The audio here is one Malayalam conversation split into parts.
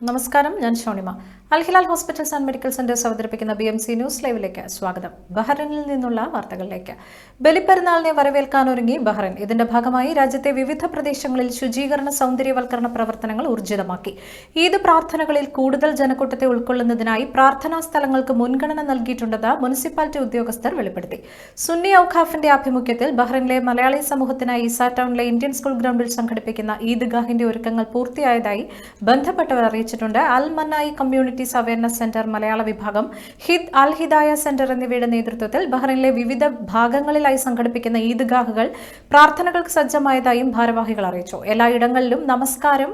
നമസ്കാരം, ഞാൻ Shonima. Al Hilal hospitals and medical centres അവതരിപ്പിക്കുന്ന BMC ന്യൂസ് ലൈവിലേക്ക് സ്വാഗതം. ബഹ്റൈനിൽ നിന്നുള്ള വാർത്തകളിലേക്ക്. ബലിപ്പെരുന്നാളിനെ വരവേൽക്കാനൊരുങ്ങി ബഹ്റൈൻ. ഇതിന്റെ ഭാഗമായി രാജ്യത്തെ വിവിധ പ്രദേശങ്ങളിൽ ശുചീകരണ സൗന്ദര്യവൽക്കരണ പ്രവർത്തനങ്ങൾ ഊർജിതമാക്കി. ഈദ് പ്രാർത്ഥനകളിൽ കൂടുതൽ ജനക്കൂട്ടത്തെ ഉൾക്കൊള്ളുന്നതിനായി പ്രാർത്ഥനാ സ്ഥലങ്ങൾക്ക് മുൻഗണന നൽകിയിട്ടുണ്ടെന്ന് മുനിസിപ്പാലിറ്റി ഉദ്യോഗസ്ഥർ വെളിപ്പെടുത്തി. സുന്നി ഔഖാഫിന്റെ ആഭിമുഖ്യത്തിൽ ബഹ്റൈനിലെ മലയാളി സമൂഹത്തിനായി ഈസാ ടൗണിലെ ഇന്ത്യൻ സ്കൂൾ ഗ്രൗണ്ടിൽ സംഘടിപ്പിക്കുന്ന ഈദ്ഗാഹിന്റെ ഒരുക്കങ്ങൾ പൂർത്തിയായതായി ബന്ധപ്പെട്ടവർ അറിയിച്ചിട്ടുണ്ട്. അൽ മന്നായി കമ്മ്യൂണിറ്റി അവയർനെസ് സെന്റർ മലയാള വിഭാഗം, ഹിദ് അൽ ഹിദായ സെന്റർ എന്നിവയുടെ നേതൃത്വത്തിൽ ബഹ്റൈനിലെ വിവിധ ഭാഗങ്ങളിലായി സംഘടിപ്പിക്കുന്ന ഈദ്ഗാഹുകൾ പ്രാർത്ഥനകൾക്ക് സജ്ജമായതായും ഭാരവാഹികൾ അറിയിച്ചു. എല്ലായിടങ്ങളിലും നമസ്കാരം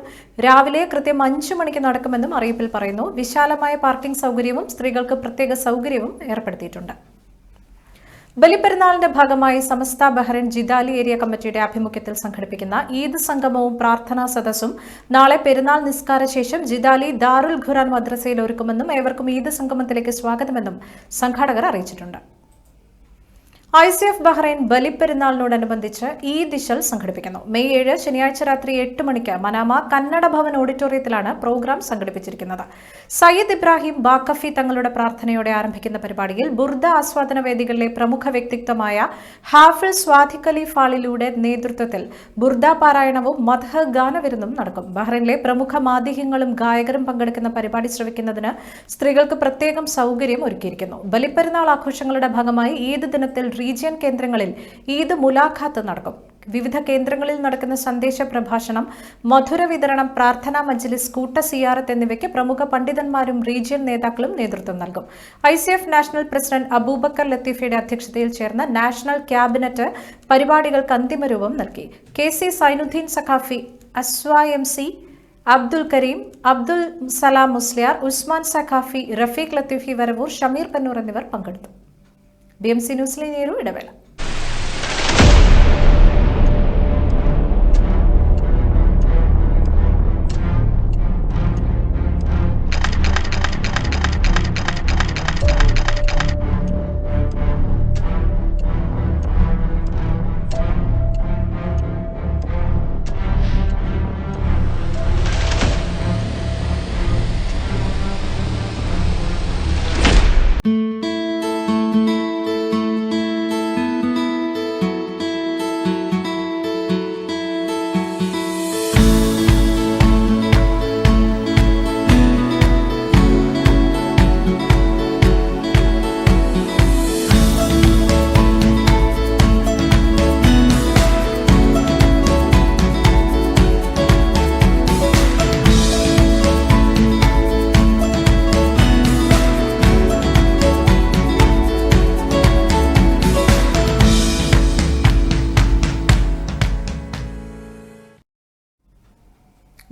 രാവിലെ കൃത്യം 5 മണിക്ക് നടക്കുമെന്നും അറിയിപ്പിൽ പറയുന്നു. വിശാലമായ പാർക്കിംഗ് സൗകര്യവും സ്ത്രീകൾക്ക് പ്രത്യേക സൗകര്യവും ഏർപ്പെടുത്തിയിട്ടുണ്ട്. ബലിപ്പെരുന്നാളിന്റെ ഭാഗമായി സമസ്ത ബഹ്റൈൻ ജിദാലി ഏരിയ കമ്മിറ്റിയുടെ ആഭിമുഖ്യത്തിൽ സംഘടിപ്പിക്കുന്ന ഈദ് സംഗമവും പ്രാർത്ഥനാ സദസ്സും നാളെ പെരുന്നാൾ നിസ്കാര ശേഷം ജിദാലി ദാറുൽ ഖുറാൻ മദ്രസയിൽ ഒരുക്കുമെന്നും ഏവർക്കും ഈദ് സംഗമത്തിലേക്ക് സ്വാഗതമെന്നും സംഘാടകർ അറിയിച്ചിട്ടുണ്ട്. ICF ബഹ്റൈൻ ബലിപ്പെരുന്നാളിനോടനുബന്ധിച്ച് ഈദ് ഇശൽ സംഘടിപ്പിക്കുന്നു. മെയ് 7 ശനിയാഴ്ച രാത്രി 8 മണിക്ക് മനാമ കന്നഡ ഭവൻ ഓഡിറ്റോറിയത്തിലാണ് പ്രോഗ്രാം സംഘടിപ്പിച്ചിരിക്കുന്നത്. സയ്യിദ് ഇബ്രാഹിം ബാക്കഫി തങ്ങളുടെ പ്രാർത്ഥനയോടെ ആരംഭിക്കുന്ന പരിപാടിയിൽ ബുർദ ആസ്വാദന വേദികളിലെ പ്രമുഖ വ്യക്തിത്വമായ ഹാഫിൽ സ്വാദിഖ് അലി ഫാളിലൂടെ നേതൃത്വത്തിൽ ബുർദ പാരായണവും മദ്ഹ് ഗാനവിരുന്നും നടക്കും. ബഹ്റൈനിലെ പ്രമുഖ മാധ്യമങ്ങളും ഗായകരും പങ്കെടുക്കുന്ന പരിപാടി ശ്രവിക്കുന്നതിന് സ്ത്രീകൾക്ക് പ്രത്യേകം സൗകര്യം ഒരുക്കിയിരിക്കുന്നു. ബലിപ്പെരുന്നാൾ ആഘോഷങ്ങളുടെ ഭാഗമായി ഈദ് ദിനത്തിൽ റീജിയൻ കേന്ദ്രങ്ങളിൽ ഈദ് മുലാഖാത്ത് നടക്കും. വിവിധ കേന്ദ്രങ്ങളിൽ നടക്കുന്ന സന്ദേശ പ്രഭാഷണം, മധുര വിതരണം, പ്രാർത്ഥനാ മജ്ലിസ്, കൂട്ട സിയാറത്ത് എന്നിവയ്ക്ക് പ്രമുഖ പണ്ഡിതന്മാരും റീജിയൻ നേതാക്കളും നേതൃത്വം നൽകും. ICF നാഷണൽ പ്രസിഡന്റ് അബൂബക്കർ ലത്തീഫയുടെ അധ്യക്ഷതയിൽ ചേർന്ന നാഷണൽ ക്യാബിനറ്റ് പരിപാടികൾക്ക് അന്തിമ രൂപം നൽകി. KC സൈനുദ്ദീൻ സഖാഫി, SYMC അബ്ദുൽ കരീം, അബ്ദുൽ സലാം മുസ്ലിയാർ, ഉസ്മാൻ സഖാഫി, റഫീഖ് ലത്തീഫി വരവൂർ, ഷമീർ പന്നൂർ എന്നിവർ പങ്കെടുത്തു. BMC ന്യൂസിലേക്കൊരു ഇടവേള.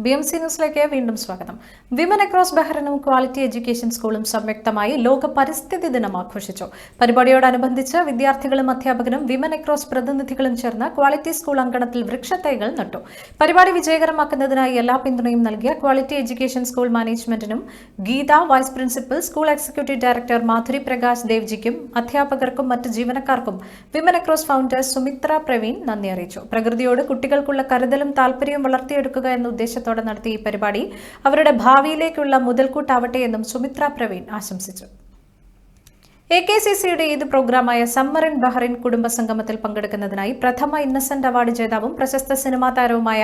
BMC ന്യൂസിലേക്ക് വീണ്ടും സ്വാഗതം. വിമൻ അക്രോസ് ബഹ്റൈനും ക്വാളിറ്റി എഡ്യൂക്കേഷൻ സ്കൂളും സംയുക്തമായി ലോക പരിസ്ഥിതി ദിനം ആഘോഷിച്ചു. പരിപാടിയോടനുബന്ധിച്ച് വിദ്യാർത്ഥികളും അധ്യാപകരും വിമൻ അക്രോസ് പ്രതിനിധികളും ചേർന്ന് ക്വാളിറ്റി സ്കൂൾ അങ്കണത്തിൽ വൃക്ഷത്തൈകൾ നട്ടു. പരിപാടി വിജയകരമാക്കുന്നതിനായി എല്ലാ പിന്തുണയും നൽകിയ ക്വാളിറ്റി എഡ്യൂക്കേഷൻ സ്കൂൾ മാനേജ്മെന്റിനും Geetha vice principal, school executive director Madhuri Prakash ദേവ്ജിക്കും അധ്യാപകർക്കും മറ്റ് ജീവനക്കാർക്കും women across founder Sumitra Praveen നന്ദി അറിയിച്ചു. പ്രകൃതിയോട് കുട്ടികൾക്കുള്ള കരുതലും താൽപര്യവും വളർത്തിയെടുക്കുക എന്ന ഉദ്ദേശത്തോടെ നടത്തിയ ഈ പരിപാടി അവരുടെ ഭാവിയിലേക്കുള്ള മുതൽക്കൂട്ടാവട്ടെ എന്നും സുമിത്ര പ്രവീൺ ആശംസിച്ചു. AKCCയുടെ ഈദ് പ്രോഗ്രാമായ സമ്മർ ഇൻ ബഹ്റൈൻ കുടുംബ സംഗമത്തിൽ പങ്കെടുക്കുന്നതിനായി പ്രഥമ ഇന്നസെന്റ് അവാർഡ് ജേതാവും പ്രശസ്ത സിനിമാ താരവുമായ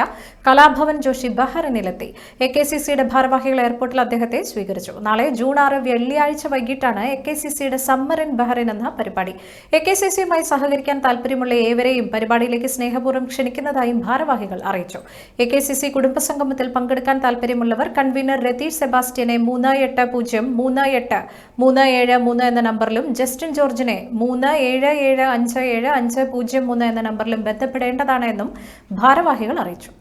കലാഭവൻ ജോഷി ബഹ്റൈനിലെത്തി. AKCCയുടെ ഭാരവാഹികൾ എയർപോർട്ടിൽ അദ്ദേഹത്തെ സ്വീകരിച്ചു. നാളെ ജൂൺ 6 വെള്ളിയാഴ്ച വൈകിട്ടാണ് AKCCയുടെ സമ്മർ ഇൻ ബഹ്റൈൻ എന്ന പരിപാടി. AKCCയുമായി സഹകരിക്കാൻ താൽപര്യമുള്ള ഏവരെയും പരിപാടിയിലേക്ക് സ്നേഹപൂർവ്വം ക്ഷണിക്കുന്നതായും ഭാരവാഹികൾ അറിയിച്ചു. AKCC കുടുംബ സംഗമത്തിൽ പങ്കെടുക്കാൻ താൽപര്യമുള്ളവർ കൺവീനർ രതീഷ് സെബാസ്റ്റ്യനെ 38037373 എന്ന നമ്പറിൽ ജസ്റ്റിൻ ജോർജിനെ 37757503 എന്ന നമ്പറിലും ബന്ധപ്പെടേണ്ടതാണ് എന്നും ഭാരവാഹികൾ അറിയിച്ചു.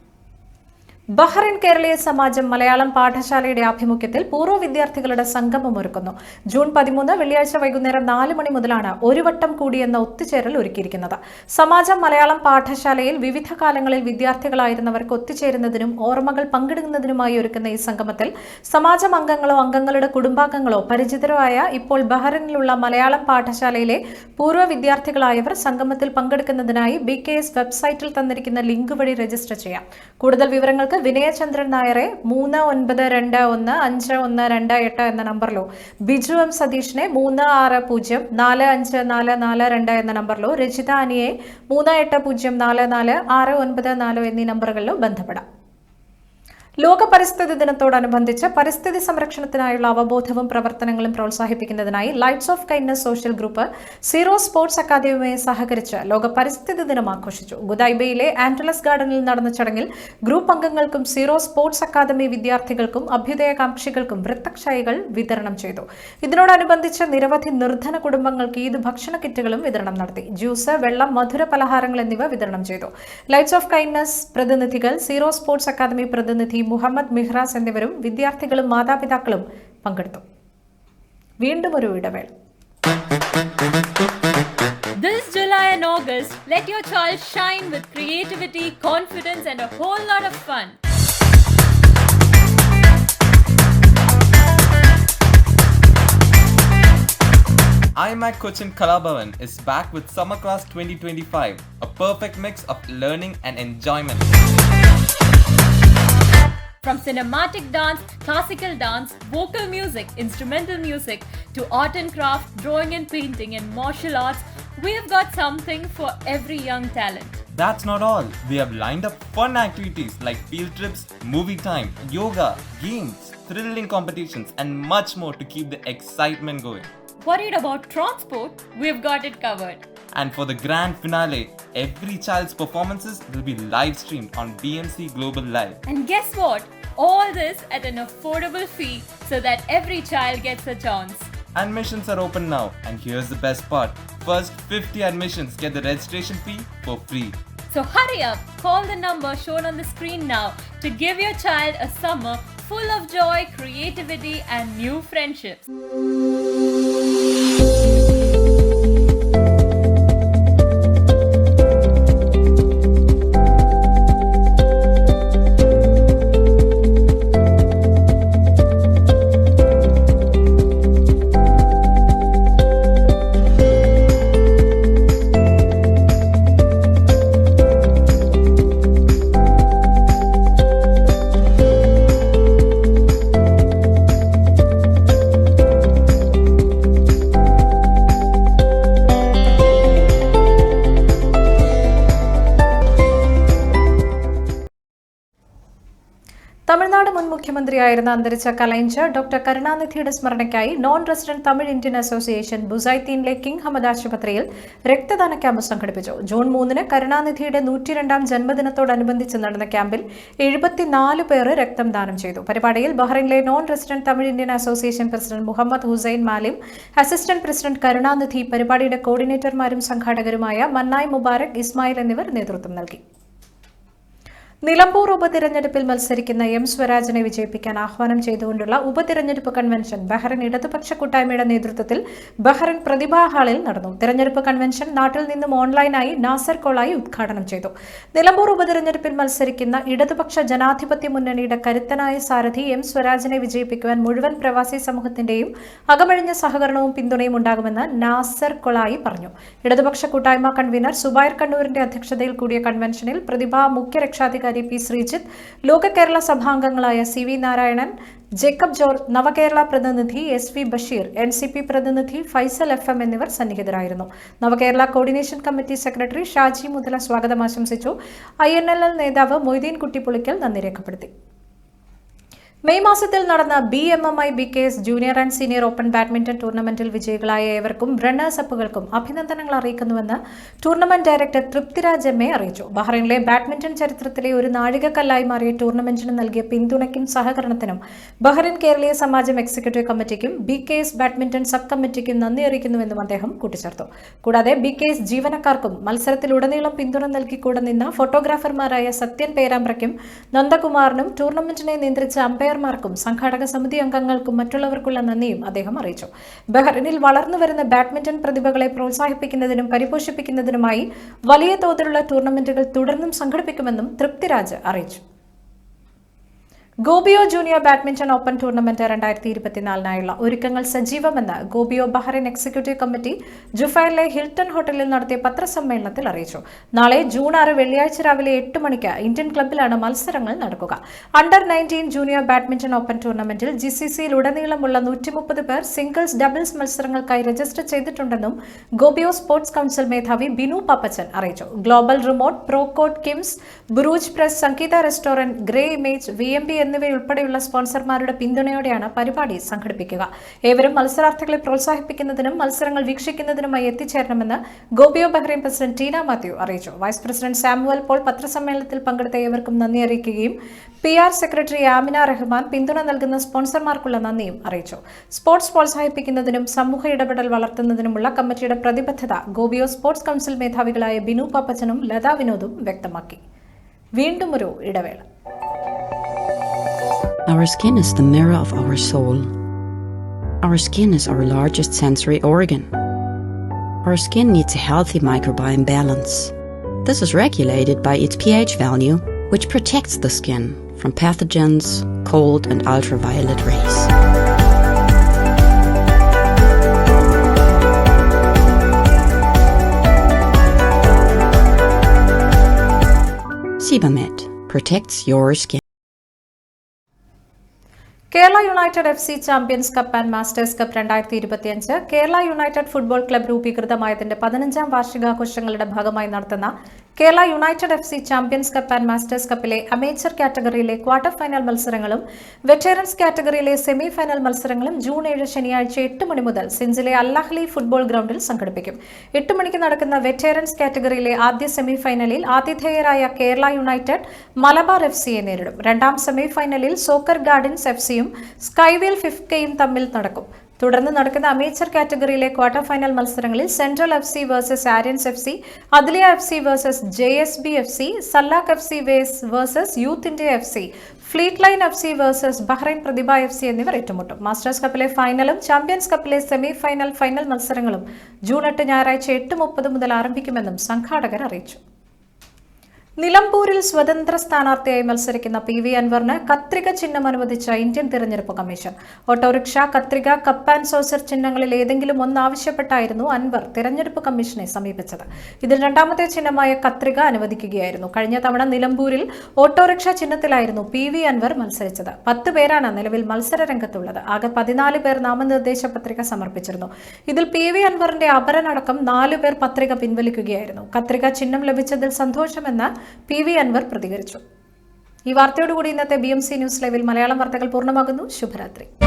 ബഹ്റൈൻ കേരളീയ സമാജം മലയാളം പാഠശാലയുടെ ആഭിമുഖ്യത്തിൽ പൂർവ്വ വിദ്യാർത്ഥികളുടെ സംഗമം ഒരുക്കുന്നു. ജൂൺ 13 വെള്ളിയാഴ്ച വൈകുന്നേരം 4 മണി മുതലാണ് ഒരു വട്ടം കൂടി എന്ന ഒത്തുചേരൽ ഒരുക്കിയിരിക്കുന്നത്. സമാജം മലയാളം പാഠശാലയിൽ വിവിധ കാലങ്ങളിൽ വിദ്യാർത്ഥികളായിരുന്നവർക്ക് ഒത്തുചേരുന്നതിനും ഓർമ്മകൾ പങ്കിടുന്നതിനുമായി ഒരുക്കുന്ന ഈ സംഗമത്തിൽ സമാജം അംഗങ്ങളോ അംഗങ്ങളുടെ കുടുംബാംഗങ്ങളോ പരിചിതരോ ആയ ഇപ്പോൾ ബഹ്റൈനിലുള്ള മലയാളം പാഠശാലയിലെ പൂർവ്വ വിദ്യാർത്ഥികളായവർ സംഗമത്തിൽ പങ്കെടുക്കുന്നതിനായി BKS വെബ്സൈറ്റിൽ തന്നിരിക്കുന്ന ലിങ്ക് വഴി രജിസ്റ്റർ ചെയ്യാം. കൂടുതൽ വിവരങ്ങൾക്ക് നിങ്ങൾക്ക് വിനയചന്ദ്രൻ നായരെ 39215128 എന്ന നമ്പറിലോ ബിജു എം സതീഷിനെ 36045442 എന്ന നമ്പറിലോ രജിത അനിയെ 38044694 എന്നീ നമ്പറുകളിലോ ബന്ധപ്പെടാം. ലോക പരിസ്ഥിതി ദിനത്തോടനുബന്ധിച്ച് പരിസ്ഥിതി സംരക്ഷണത്തിനായുള്ള അവബോധവും പ്രവർത്തനങ്ങളും പ്രോത്സാഹിപ്പിക്കുന്നതിനായി lights off kindness social group zero sports അക്കാദമിയുമായി സഹകരിച്ച് ലോക പരിസ്ഥിതി ദിനം ആഘോഷിച്ചു. ഗുദൈബയിലെ ആന്റലസ് ഗാർഡനിൽ നടന്ന ചടങ്ങിൽ ഗ്രൂപ്പ് അംഗങ്ങൾക്കും സീറോ സ്പോർട്സ് അക്കാദമി വിദ്യാർത്ഥികൾക്കും അഭ്യുദയകാംക്ഷികൾക്കും വൃത്തക്ഷായികൾ വിതരണം ചെയ്തു. ഇതിനോടനുബന്ധിച്ച് നിരവധി നിർധന കുടുംബങ്ങൾക്ക് ഈദ് ഭക്ഷണ കിറ്റുകളും വിതരണം നടത്തി. ജ്യൂസ്, വെള്ളം, മധുര പലഹാരങ്ങൾ എന്നിവ വിതരണം ചെയ്തു. ലൈറ്റ്സ് ഓഫ് കൈൻഡ്നസ് പ്രതിനിധികൾ, സീറോ സ്പോർട്സ് അക്കാദമി പ്രതിനിധി മുഹമ്മദ് മിഹ്റാസ് എന്നിവരും വിദ്യാർത്ഥികളും മാതാപിതാക്കളും പങ്കെടുത്തു. വീണ്ടും ഒരു ഇടവേള. This July and August, let your child shine with creativity, confidence and a whole lot of fun. iMac Cochin Kalabavan is back with Summer Class 2025, a perfect mix of learning and enjoyment. From cinematic dance, classical dance, vocal music, instrumental music, to art and craft, drawing and painting, and martial arts, we have got something for every young talent. That's not all. We have lined up fun activities like field trips, movie time, yoga, games, thrilling competitions, and much more to keep the excitement going. Worried about transport? We've got it covered. And for the grand finale, every child's performances will be live streamed on BMC Global Live. And guess what? All this at an affordable fee so that every child gets a chance. Admissions are open now, and here's the best part. First 50 admissions get the registration fee for free. So hurry up, call the number shown on the screen now to give your child a summer full of joy, creativity and new friendships. Tamil Nadu മുൻ മുഖ്യമന്ത്രിയായിരുന്ന അന്തരിച്ച കലൈഞ്ചർ ഡോക്ടർ കരുണാനിധിയുടെ സ്മരണയ്ക്കായി non resident Tamil Indian association ബുസൈത്തീനിലെ കിങ് ഹമദ് ആശുപത്രിയിൽ രക്തദാന ക്യാമ്പ് സംഘടിപ്പിച്ചു. ജൂൺ 3 കരുണാനിധിയുടെ 102ാം ജന്മദിനത്തോടനുബന്ധിച്ച് നടന്ന ക്യാമ്പിൽ 74 പേർ രക്തം ദാനം ചെയ്തു. പരിപാടിയിൽ ബഹ്റൈനിലെ non resident Tamil Indian association president Mohammed Hussain Malim, assistant president Karunanidhi, പരിപാടിയുടെ കോർഡിനേറ്റർമാരും സംഘാടകരുമായ മന്നായ് മുബാരക്, ഇസ്മായിൽ എന്നിവർ നേതൃത്വം നൽകി. നിലമ്പൂർ ഉപതിരഞ്ഞെടുപ്പിൽ മത്സരിക്കുന്ന എം സ്വരാജിനെ വിജയിപ്പിക്കാൻ ആഹ്വാനം ചെയ്തുകൊണ്ടുള്ള ഉപതിരഞ്ഞെടുപ്പ് കൺവെൻഷൻ ബഹ്റൈൻ ഇടതുപക്ഷ കൂട്ടായ്മയുടെ നേതൃത്വത്തിൽ ബഹ്റൈൻ പ്രതിഭാ ഹാളിൽ നടന്നു. തിരഞ്ഞെടുപ്പ് കൺവെൻഷൻ നാട്ടിൽ നിന്നും ഓൺലൈനായി നാസർ കൊളായി ഉദ്ഘാടനം ചെയ്തു. നിലമ്പൂർ ഉപതിരഞ്ഞെടുപ്പിൽ മത്സരിക്കുന്ന ഇടതുപക്ഷ ജനാധിപത്യ മുന്നണിയുടെ കരുത്തനായ സാരഥി എം സ്വരാജിനെ വിജയിപ്പിക്കുവാൻ മുഴുവൻ പ്രവാസി സമൂഹത്തിന്റെയും അകമഴിഞ്ഞ സഹകരണവും പിന്തുണയും ഉണ്ടാകുമെന്ന് നാസർ കൊളായി പറഞ്ഞു. ഇടതുപക്ഷ കൂട്ടായ്മ കൺവീനർ സുബൈർ കണ്ണൂരിന്റെ അധ്യക്ഷതയിൽ കൂടിയ കൺവെൻഷനിൽ പ്രതിഭാ മുഖ്യ രക്ഷാധികാരി പി ശ്രീജിത്ത്, ലോക കേരള സഭാംഗങ്ങളായ CV Narayanan, Jacob George, Navakerala പ്രതിനിധി SV ബഷീർ, NCP പ്രതിനിധി ഫൈസൽ FM എന്നിവർ സന്നിഹിതരായിരുന്നു. Navakerala coordination committee secretary Shaji Muthala സ്വാഗതം ആശംസിച്ചു. INLL നേതാവ് മൊയ്തീൻ കുട്ടിപ്പുളിക്കൽ നന്ദി രേഖപ്പെടുത്തി. മെയ് മാസത്തിൽ നടന്ന BMMI BKS junior and senior open badminton ടൂർണമെന്റിൽ വിജയികളായ ഏവർക്കും റണ്ണേഴ്സ് അപ്പുകൾക്കും അഭിനന്ദനങ്ങൾ അറിയിക്കുന്നുവെന്ന് ടൂർണമെന്റ് ഡയറക്ടർ തൃപ്തിരാജ് MA അറിയിച്ചു. ബഹ്റൈനിലെ ബാഡ്മിന്റൺ ചരിത്രത്തിലെ ഒരു നാഴികക്കല്ലായി മാറിയ ടൂർണമെന്റിന് നൽകിയ പിന്തുണയ്ക്കും സഹകരണത്തിനും ബഹ്റൈൻ കേരളീയ സമാജം എക്സിക്യൂട്ടീവ് കമ്മിറ്റിക്കും BKS ബാഡ്മിന്റൺ സബ് കമ്മിറ്റിക്കും നന്ദി അറിയിക്കുന്നുവെന്നും അദ്ദേഹം കൂട്ടിച്ചേർത്തു. കൂടാതെ BKS ജീവനക്കാർക്കും മത്സരത്തിലുടനീളം പിന്തുണ നൽകി കൂടെ നിന്ന ഫോട്ടോഗ്രാഫർമാരായ സത്യൻ പേരാമ്പ്രയ്ക്കും നന്ദകുമാറിനും ടൂർണമെന്റിനെ നിയന്ത്രിച്ച അമ്പയർമാർക്കും സംഘാടക സമിതി അംഗങ്ങൾക്കും മറ്റുള്ളവർക്കുള്ള നന്ദിയും അദ്ദേഹം അറിയിച്ചു. ബഹ്റൈനിൽ വളർന്നുവരുന്ന ബാഡ്മിന്റൺ പ്രതിഭകളെ പ്രോത്സാഹിപ്പിക്കുന്നതിനും പരിപോഷിപ്പിക്കുന്നതിനുമായി വലിയ തോതിലുള്ള ടൂർണമെന്റുകൾ തുടർന്നും സംഘടിപ്പിക്കുമെന്നും തൃപ്തിരാജ് അറിയിച്ചു. ഗോബിയോ ജൂനിയർ ബാഡ്മിന്റൺ ഓപ്പൺ ടൂർണമെന്റ് 2024 ഒരുക്കങ്ങൾ സജീവമെന്ന് ഗോബിയോ ബഹ്റൈൻ എക്സിക്യൂട്ടീവ് കമ്മിറ്റി ജുഫൈലിലെ ഹിൽട്ടൺ ഹോട്ടലിൽ നടത്തിയ പത്രസമ്മേളനത്തിൽ അറിയിച്ചു. നാളെ ജൂൺ 6 വെള്ളിയാഴ്ച രാവിലെ 8 മണിക്ക് ഇന്ത്യൻ ക്ലബ്ബിലാണ് മത്സരങ്ങൾ നടക്കുക. അണ്ടർ 19 ജൂനിയർ ബാഡ്മിന്റൺ ഓപ്പൺ ടൂർണമെന്റിൽ GCC-യിലുടനീളമുള്ള 130 പേർ സിംഗിൾസ് ഡബിൾസ് മത്സരങ്ങൾക്കായി രജിസ്റ്റർ ചെയ്തിട്ടുണ്ടെന്നും ഗോബിയോ സ്പോർട്സ് കൌൺസിൽ മേധാവി ബിനു പാപ്പച്ചൻ അറിയിച്ചു. ഗ്ലോബൽ റിമോട്ട്, പ്രോകോഡ്, കിംസ്, ബുറൂജ് പ്രസ്, സംഗീത റെസ്റ്റോറന്റ്, ഗ്രേ ഇമേജ്, VMB എന്നിവയുൾപ്പെടെയുള്ള സ്പോൺസർമാരുടെ പിന്തുണയോടെയാണ് പരിപാടി സംഘടിപ്പിക്കുക. ഏവരും മത്സരാർത്ഥികളെ പ്രോത്സാഹിപ്പിക്കുന്നതിനും മത്സരങ്ങൾ വീക്ഷിക്കുന്നതിനുമായി എത്തിച്ചേരണമെന്ന് ഗോബിയോ ബഹ്റൈൻ പ്രസിഡന്റ് ടീന മാത്യു അറിയിച്ചു. വൈസ് പ്രസിഡന്റ് സാമുവൽ പോൾ പത്രസമ്മേളനത്തിൽ പങ്കെടുത്ത ഏവർക്കും നന്ദി അറിയിക്കുകയും PR സെക്രട്ടറി ആമിന റഹ്മാൻ പിന്തുണ നൽകുന്ന സ്പോൺസർമാർക്കുള്ള നന്ദിയും അറിയിച്ചു. സ്പോർട്സ് പ്രോത്സാഹിപ്പിക്കുന്നതിനും സമൂഹ ഇടപെടൽ വളർത്തുന്നതിനുമുള്ള കമ്മിറ്റിയുടെ പ്രതിബദ്ധത ഗോബിയോ സ്പോർട്സ് കൌൺസിൽ മേധാവികളായ ബിനു പാപ്പച്ചനും ലതാ വിനോദും വ്യക്തമാക്കി. വീണ്ടും ഒരു ഇടവേള. Our skin is the mirror of our soul. Our skin is our largest sensory organ. Our skin needs a healthy microbiome balance. This is regulated by its pH value, which protects the skin from pathogens, cold and ultraviolet rays. Sebamed protects your skin. Kerala United FC champions cup and masters cup 2025 Kerala United football club രൂപീകൃതമായതിന്റെ 15ാം വാർഷികാഘോഷങ്ങളുടെ ഭാഗമായി നടത്തുന്ന Kerala United FC champions cup and masters കപ്പിലെ അമേച്ചർ കാറ്റഗറിയിലെ ക്വാർട്ടർ ഫൈനൽ മത്സരങ്ങളും വെറ്ററൻസ് കാറ്റഗറിയിലെ സെമി ഫൈനൽ മത്സരങ്ങളും ജൂൺ 7 ശനിയാഴ്ച 8 മണി മുതൽ സിൻസിലെ അൽ-അഹ്ലി ഫുട്ബോൾ ഗ്രൗണ്ടിൽ സംഘടിപ്പിക്കും. 8 മണിക്ക് നടക്കുന്ന വെറ്ററൻസ് കാറ്റഗറിയിലെ ആദ്യ സെമി ഫൈനലിൽ ആതിഥേയരായ കേരള യുണൈറ്റഡ് മലബാർ FCയെ നേരിടും. രണ്ടാം സെമി ഫൈനലിൽ സോക്കർ ഗാർഡൻസ് FCയും സ്കൈവേൽ ഫിഫ്കയും തമ്മിൽ നടക്കും. തുടർന്ന് നടക്കുന്ന അമേച്ചർ കാറ്റഗറിയിലെ ക്വാർട്ടർ ഫൈനൽ മത്സരങ്ങളിൽ central FC versus Aryans FC, Adliya FC versus JSB FC, Sallakh FC versus youth India FC, fleet line FC versus Bahrain Prathibha FC എന്നിവർ ഏറ്റുമുട്ടും. മാസ്റ്റേഴ്സ് കപ്പിലെ ഫൈനലും ചാമ്പ്യൻസ് കപ്പിലെ സെമി ഫൈനൽ മത്സരങ്ങളും ജൂൺ 8 ഞായറാഴ്ച 8:30 മുതൽ ആരംഭിക്കുമെന്നും സംഘാടകർ അറിയിച്ചു. നിലമ്പൂരിൽ സ്വതന്ത്ര സ്ഥാനാർത്ഥിയായി മത്സരിക്കുന്ന PV അൻവറിന് കത്രിക ചിഹ്നം അനുവദിച്ച ഇന്ത്യൻ തിരഞ്ഞെടുപ്പ് കമ്മീഷൻ. ഓട്ടോറിക്ഷ, കത്രിക, കപ്പ് ആൻഡ് സോസർ ചിഹ്നങ്ങളിൽ ഏതെങ്കിലും ഒന്ന് ആവശ്യപ്പെട്ടായിരുന്നു അൻവർ തിരഞ്ഞെടുപ്പ് കമ്മീഷനെ സമീപിച്ചത്. ഇതിൽ രണ്ടാമത്തെ ചിഹ്നമായ കത്രിക അനുവദിക്കുകയായിരുന്നു. കഴിഞ്ഞ തവണ നിലമ്പൂരിൽ ഓട്ടോറിക്ഷ ചിഹ്നത്തിലായിരുന്നു PV അൻവർ മത്സരിച്ചത്. 10 പേരാണ് നിലവിൽ മത്സര രംഗത്തുള്ളത്. ആകെ 14 പേർ നാമനിർദ്ദേശ പത്രിക സമർപ്പിച്ചിരുന്നു. ഇതിൽ PV അൻവറിന്റെ അപരനടക്കം 4 പേർ പത്രിക പിൻവലിക്കുകയായിരുന്നു. കത്രിക ചിഹ്നം ലഭിച്ചതിൽ സന്തോഷമെന്ന് PV അൻവർ പ്രതികരിച്ചു. ഈ വാർത്തയോടുകൂടി ഇന്നത്തെ BMC ന്യൂസ് ലൈവിൽ മലയാളം വാർത്തകൾ പൂർണ്ണമാകുന്നു. ശുഭരാത്രി.